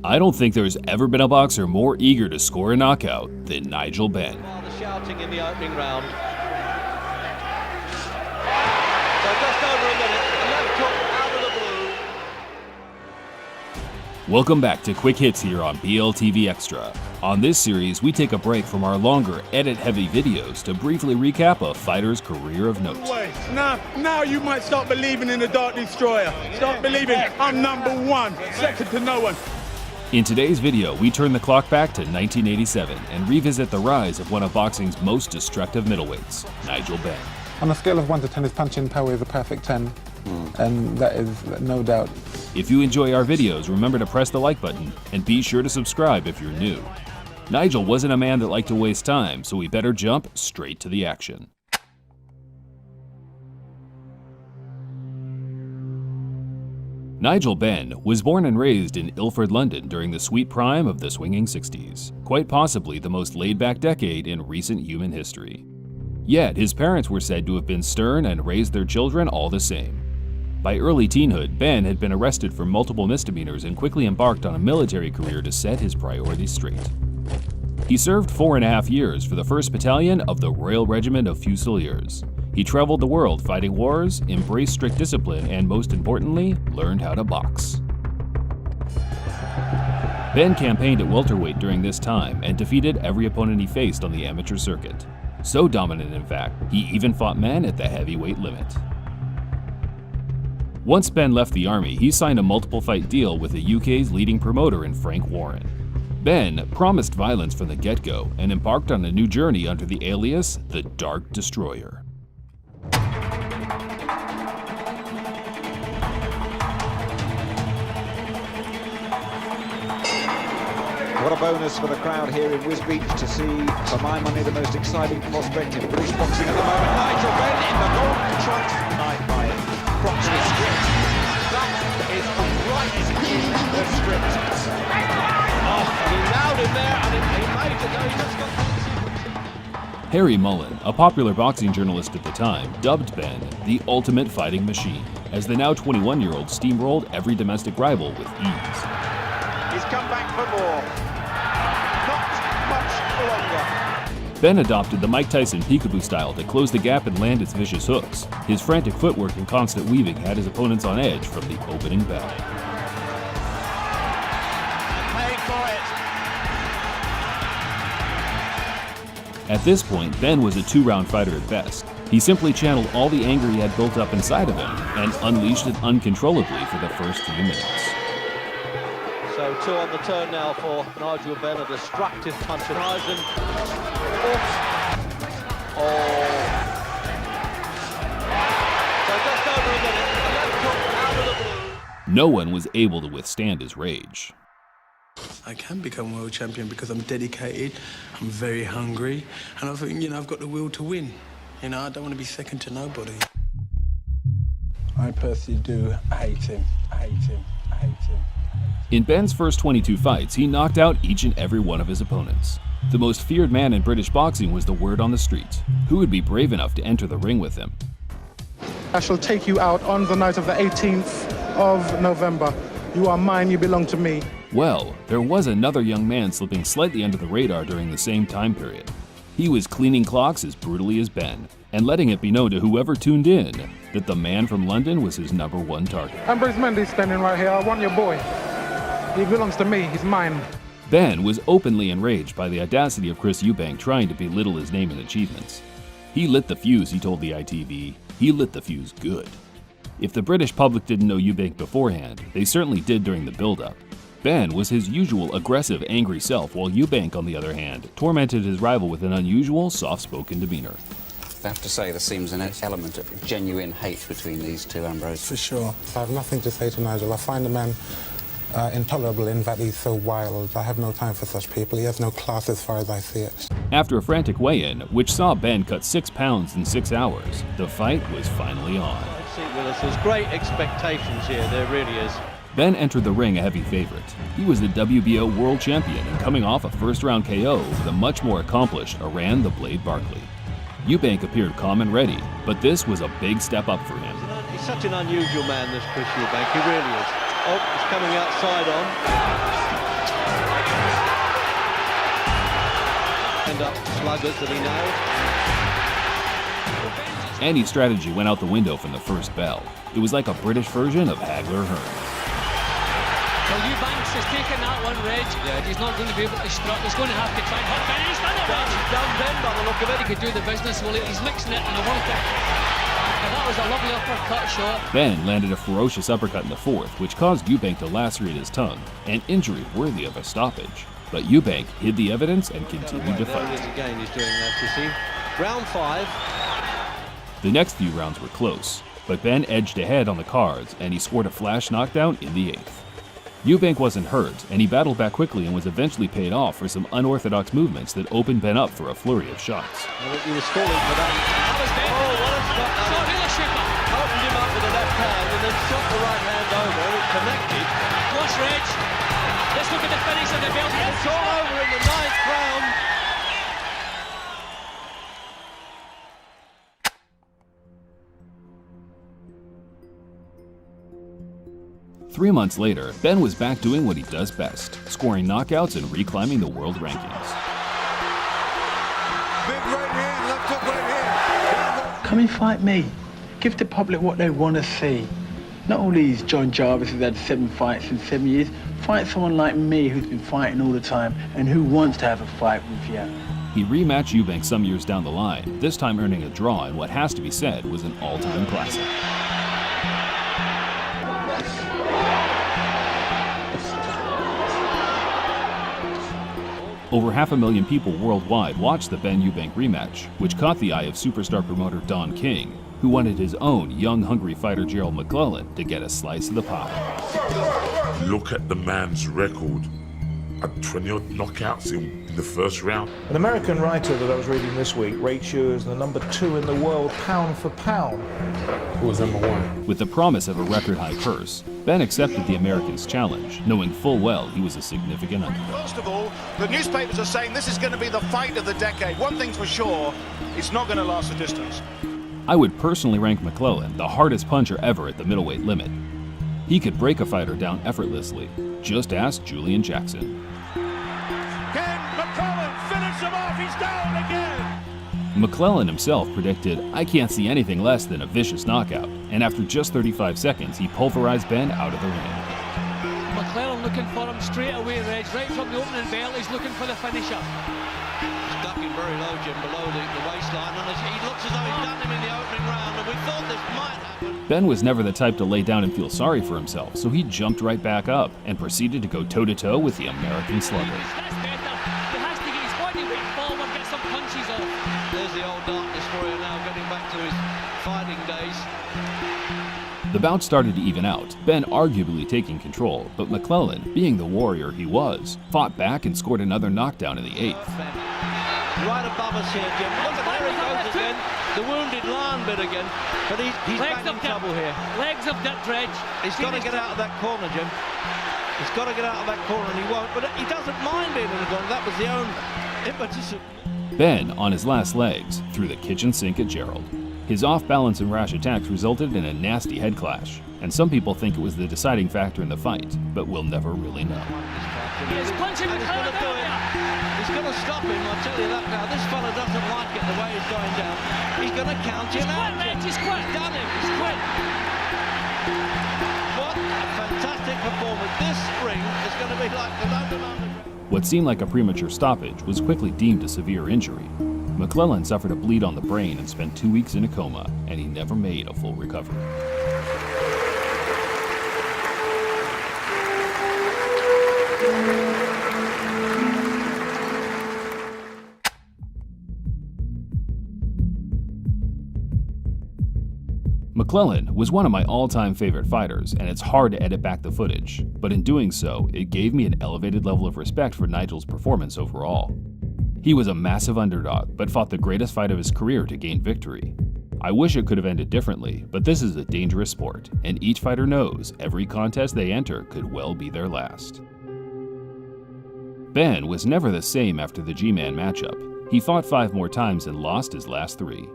I don't think there's ever been a boxer more eager to score a knockout than Nigel Benn. The shouting in the opening round. So just over a minute, a left hook out of the blue. Welcome back to Quick Hits here on BLTV Extra. On this series, we take a break from our longer, edit-heavy videos to briefly recap a fighter's career of note. Now you might start believing in the Dark Destroyer. Start believing I'm number one, second to no one. In today's video, we turn the clock back to 1987 and revisit the rise of one of boxing's most destructive middleweights, Nigel Benn. On a scale of 1 to 10, his punching power is a perfect 10, and that is no doubt. If you enjoy our videos, remember to press the like button and be sure to subscribe if you're new. Nigel wasn't a man that liked to waste time, so we better jump straight to the action. Nigel Benn was born and raised in Ilford, London during the sweet prime of the swinging 60s, quite possibly the most laid-back decade in recent human history. Yet, his parents were said to have been stern and raised their children all the same. By early teenhood, Benn had been arrested for multiple misdemeanors and quickly embarked on a military career to set his priorities straight. He served 4.5 years for the 1st Battalion of the Royal Regiment of Fusiliers. He traveled the world fighting wars, embraced strict discipline, and most importantly, learned how to box. Benn campaigned at welterweight during this time and defeated every opponent he faced on the amateur circuit. So dominant, in fact, he even fought men at the heavyweight limit. Once Benn left the army, he signed a multiple-fight deal with the UK's leading promoter in Frank Warren. Benn promised violence from the get-go and embarked on a new journey under the alias the Dark Destroyer. What a bonus for the crowd here in Wisbech to see, for my money, the most exciting prospect in British boxing at the moment. Nigel Benn in the golden trunks tonight by Croxley script. That is right in the script. Oh, he nailed him there and he made it though. He just got Harry Mullen, a popular boxing journalist at the time, dubbed Benn the ultimate fighting machine, as the now 21-year-old steamrolled every domestic rival with ease. He's come back for more. Benn adopted the Mike Tyson peekaboo style to close the gap and land its vicious hooks. His frantic footwork and constant weaving had his opponents on edge from the opening bell. Paying for it. At this point, Benn was a 2-round fighter at best. He simply channeled all the anger he had built up inside of him and unleashed it uncontrollably for the first few minutes. So 2 on the turn now for Nigel Benn, a destructive punch at Eisen. So just over a minute, a left hook out of the blue. No one was able to withstand his rage. I can become world champion because I'm dedicated, I'm very hungry, and I think, I've got the will to win. I don't want to be second to nobody. I personally do hate him, I hate him, I hate him. In Benn's first 22 fights, he knocked out each and every one of his opponents. The most feared man in British boxing was the word on the street. Who would be brave enough to enter the ring with him? I shall take you out on the night of the 18th of November. You are mine, you belong to me. Well, there was another young man slipping slightly under the radar during the same time period. He was cleaning clocks as brutally as Benn, and letting it be known to whoever tuned in that the man from London was his #1 target. Ambrose Mendy's standing right here. I want your boy. He belongs to me, he's mine. Benn was openly enraged by the audacity of Chris EUBANK trying to belittle his name and achievements. He lit the fuse, he told the ITV. He lit the fuse good. If the British public didn't know EUBANK beforehand, they certainly did during the build-up. Benn was his usual aggressive, angry self, while EUBANK, on the other hand, tormented his rival with an unusual, soft-spoken demeanor. I have to say there seems an element of genuine hate between these two, Ambrose. For sure. I have nothing to say to Nigel. I find the man intolerable in that he's so wild. I have no time for such people. He has no class as far as I see it. After a frantic weigh-in, which saw Benn cut 6 pounds in 6 hours, the fight was finally on. Let's see, Willis, there's great expectations here, there really is. Benn entered the ring a heavy favorite. He was the WBO world champion and coming off a first-round KO with a much more accomplished Iran the Blade Barkley. EUBANK appeared calm and ready, but this was a big step up for him. He's such an unusual man, this Chris EUBANK, he really is. Oh, he's coming outside on. sluggers that he nailed. Any strategy went out the window from the first bell. It was like a British version of Hagler-Hearn. Well, EUBANK has taken that one, Reg. Yeah. He's not going to be able to strut. He's going to have to try and hurt Ben. He's done it, Reg. He's done Ben by the look of it. He could do the business. Well, he's mixing it in the world. And that was a lovely uppercut shot. Ben landed a ferocious uppercut in the fourth, which caused EUBANK to lacerate his tongue, an injury worthy of a stoppage. But EUBANK hid the evidence and continued to fight. There he is again, he's doing that, you see. Round 5. The next few rounds were close, but Ben edged ahead on the cards and he scored a flash knockdown in the 8th. EUBANK wasn't hurt, and he battled back quickly and was eventually paid off for some unorthodox movements that opened Ben up for a flurry of shots. He was falling for that. That was Ben. Oh, what a shot that So is. really shaper. Opened him up with the left hand and then shot the right hand over and it connected. Watch, Reg. Let's look at the finish of the belt. It's all over in the 9th round. Three months later, Ben was back doing what he does best, scoring knockouts and reclimbing the world rankings. Big right hand, left hook right hand. Come and fight me. Give the public what they want to see. Not all these John Jarvis who's had 7 fights in 7 years. Fight someone like me who's been fighting all the time and who wants to have a fight with you. He rematched EUBANK some years down the line, this time earning a draw in what has to be said was an all-time classic. Over 500,000 people worldwide watched the Ben-EUBANK rematch, which caught the eye of superstar promoter Don King, who wanted his own young, hungry fighter Gerald McClellan to get a slice of the pie. Look at the man's record. 20-odd knockouts in the first round. An American writer that I was reading this week rates you as the #2 in the world pound for pound. Who was #1? With the promise of a record-high purse, Ben accepted the American's challenge, knowing full well he was a significant underdog. First of all, the newspapers are saying this is going to be the fight of the decade. One thing's for sure, it's not going to last the distance. I would personally rank McClellan the hardest puncher ever at the middleweight limit. He could break a fighter down effortlessly. Just ask Julian Jackson. Can McClellan finish him off? He's down again. McClellan himself predicted, "I can't see anything less than a vicious knockout," and after just 35 seconds, he pulverized Ben out of the ring. McClellan looking for him straight away, Reg. Right from the opening bell, he's looking for the finisher. He's ducking very low, Jim, below the waistline, and he looks as though he's done him in the opening round, and we thought this might happen. Ben was never the type to lay down and feel sorry for himself, so he jumped right back up and proceeded to go toe-to-toe with the American slugger. That's better. He has to get his body weight forward, get some punches off. There's the old Dark Destroyer now getting back to his fighting days. The bout started to even out, Ben arguably taking control, but McClellan, being the warrior he was, fought back and scored another knockdown in the 8th. Right above us here, Jim. Look at there he goes again. The wounded lion bit again. But he's back in trouble here. Legs of that, Reg. He's got to get out of that corner, Jim. He's got to get out of that corner, and he won't. But he doesn't mind being in the corner. That was the own impetus. Ben, on his last legs, threw the kitchen sink at Gerald. His off-balance and rash attacks resulted in a nasty head clash, and some people think it was the deciding factor in the fight, but we'll never really know. He's punching He's going to do it. He's going to stop him, I'll tell you that now. This fella doesn't like it the way he's going down. He's going to count him out. He's quit. He's done him. He's quit. What a fantastic performance. This ring is going to be like the London Underground. What seemed like a premature stoppage was quickly deemed a severe injury. McClellan suffered a bleed on the brain and spent 2 weeks in a coma, and he never made a full recovery. McClellan was one of my all-time favorite fighters, and it's hard to edit back the footage, but in doing so, it gave me an elevated level of respect for Nigel's performance overall. He was a massive underdog, but fought the greatest fight of his career to gain victory. I wish it could have ended differently, but this is a dangerous sport, and each fighter knows every contest they enter could well be their last. Ben was never the same after the G-Man matchup. He fought 5 more times and lost his last 3.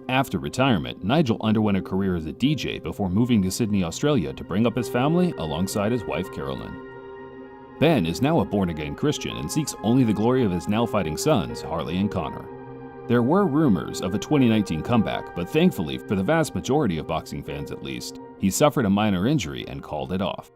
After retirement, Nigel underwent a career as a DJ before moving to Sydney, Australia to bring up his family alongside his wife Carolyn. Ben is now a born-again Christian and seeks only the glory of his now fighting sons, Harley and Connor. There were rumors of a 2019 comeback, but thankfully, for the vast majority of boxing fans at least, he suffered a minor injury and called it off.